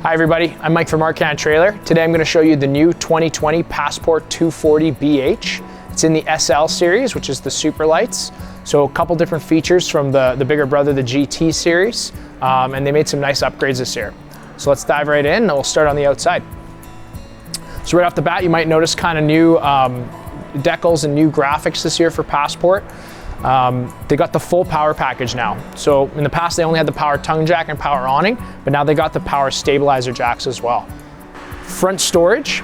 Hi everybody, I'm Mike from Arcan Trailer. Today I'm going to show you the new 2020 Passport 240 BH. It's in the SL series, which is the super lights. So a couple different features from the bigger brother, the GT series, and they made some nice upgrades this year. So let's dive right in and we'll start on the outside. So right off the bat, you might notice kind of new decals and new graphics this year for Passport. They got the full power package now. So in the past they only had the power tongue jack and power awning, but now they got the power stabilizer jacks as well. Front storage.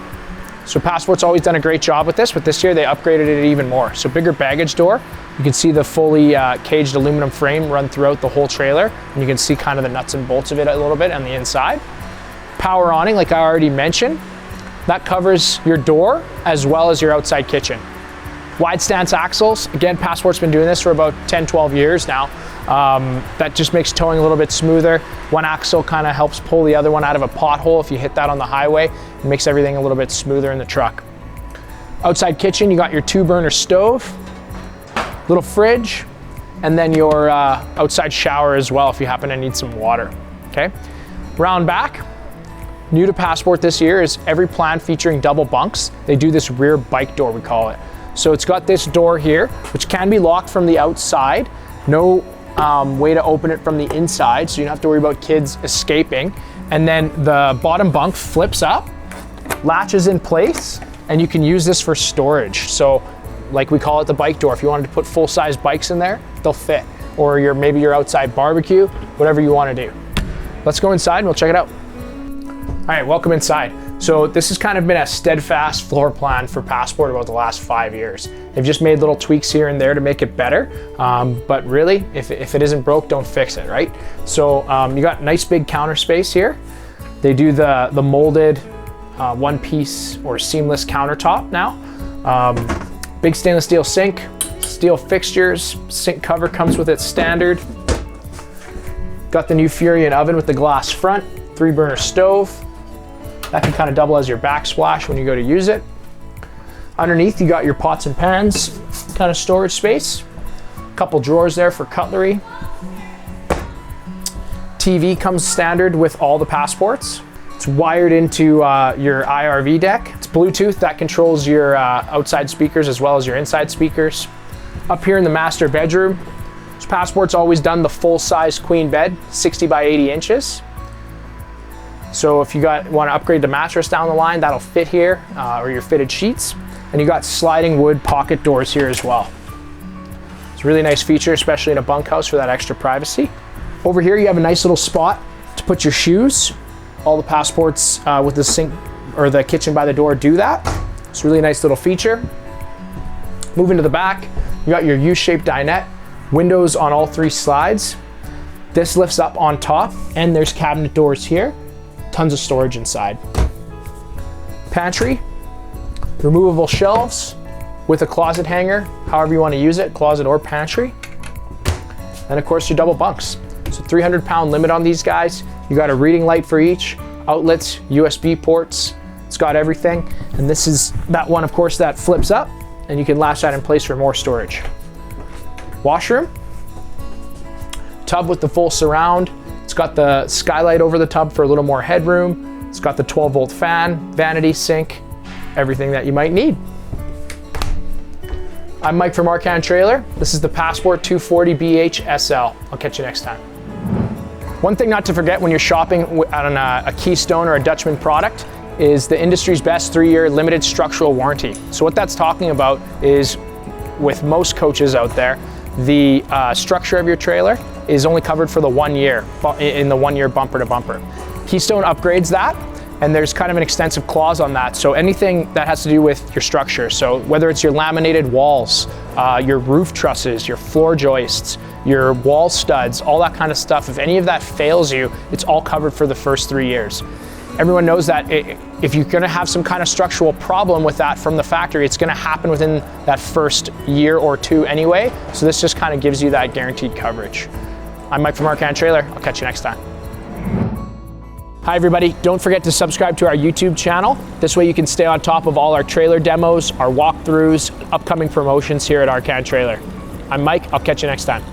So Passport's always done a great job with this, but this year they upgraded it even more. So bigger baggage door. You can see the fully caged aluminum frame run throughout the whole trailer, and you can see kind of the nuts and bolts of it a little bit on the inside. Power awning, like I already mentioned, that covers your door as well as your outside kitchen. Wide stance axles, again, Passport's been doing this for about 10-12 years now. That just makes towing a little bit smoother. One axle kind of helps pull the other one out of a pothole if you hit that on the highway. It makes everything a little bit smoother in the truck. Outside kitchen, you got your 2-burner stove, little fridge, and then your outside shower as well if you happen to need some water, okay? Round back. New to Passport this year is every plan featuring double bunks. They do this rear bike door, we call it. So it's got this door here, which can be locked from the outside. No way to open it from the inside, so you don't have to worry about kids escaping. And then the bottom bunk flips up, latches in place, and you can use this for storage. So like we call it the bike door. If you wanted to put full-size bikes in there, they'll fit. Or maybe your outside barbecue, whatever you want to do. Let's go inside and we'll check it out. All right, welcome inside. So this has kind of been a steadfast floor plan for Passport about the last 5 years. They've just made little tweaks here and there to make it better. But really, if it isn't broke, don't fix it, right? So you got nice big counter space here. They do the molded one-piece or seamless countertop now. Big stainless steel sink, steel fixtures, sink cover comes with it standard. Got the new Furion oven with the glass front, 3-burner stove. That can kind of double as your backsplash when you go to use it. Underneath, you got your pots and pans, kind of storage space. A couple drawers there for cutlery. TV comes standard with all the Passports. It's wired into your IRV deck. It's Bluetooth that controls your outside speakers as well as your inside speakers. Up here in the master bedroom, Passport's always done the full-size queen bed, 60 by 80 inches. So if you want to upgrade the mattress down the line, that'll fit here, or your fitted sheets. And you got sliding wood pocket doors here as well. It's a really nice feature, especially in a bunkhouse for that extra privacy. Over here, you have a nice little spot to put your shoes. All the Passports with the sink or the kitchen by the door do that. It's a really nice little feature. Moving to the back, you got your U-shaped dinette, windows on all 3 slides. This lifts up on top, and there's cabinet doors here. Tons of storage inside. Pantry, removable shelves with a closet hanger, however you want to use it, closet or pantry. And of course your double bunks. So 300-pound limit on these guys. You got a reading light for each, outlets, USB ports. It's got everything. And this is that one, of course, that flips up and you can latch that in place for more storage. Washroom, tub with the full surround. It's got the skylight over the tub for a little more headroom. It's got the 12-volt fan, vanity sink, everything that you might need. I'm Mike from Arcan Trailer. This is the Passport 240 BH SL. I'll catch you next time. One thing not to forget when you're shopping on a Keystone or a Dutchman product is the industry's best 3-year limited structural warranty. So what that's talking about is, with most coaches out there, the structure of your trailer is only covered for the 1 year, in the 1 year bumper to bumper. Keystone upgrades that, and there's kind of an extensive clause on that. So anything that has to do with your structure, so whether it's your laminated walls, your roof trusses, your floor joists, your wall studs, all that kind of stuff, if any of that fails you, it's all covered for the first 3 years. Everyone knows that if you're gonna have some kind of structural problem with that from the factory, it's gonna happen within that first year or 2 anyway. So this just kind of gives you that guaranteed coverage. I'm Mike from Arcan Trailer. I'll catch you next time. Hi everybody, don't forget to subscribe to our YouTube channel. This way you can stay on top of all our trailer demos, our walkthroughs, upcoming promotions here at Arcan Trailer. I'm Mike, I'll catch you next time.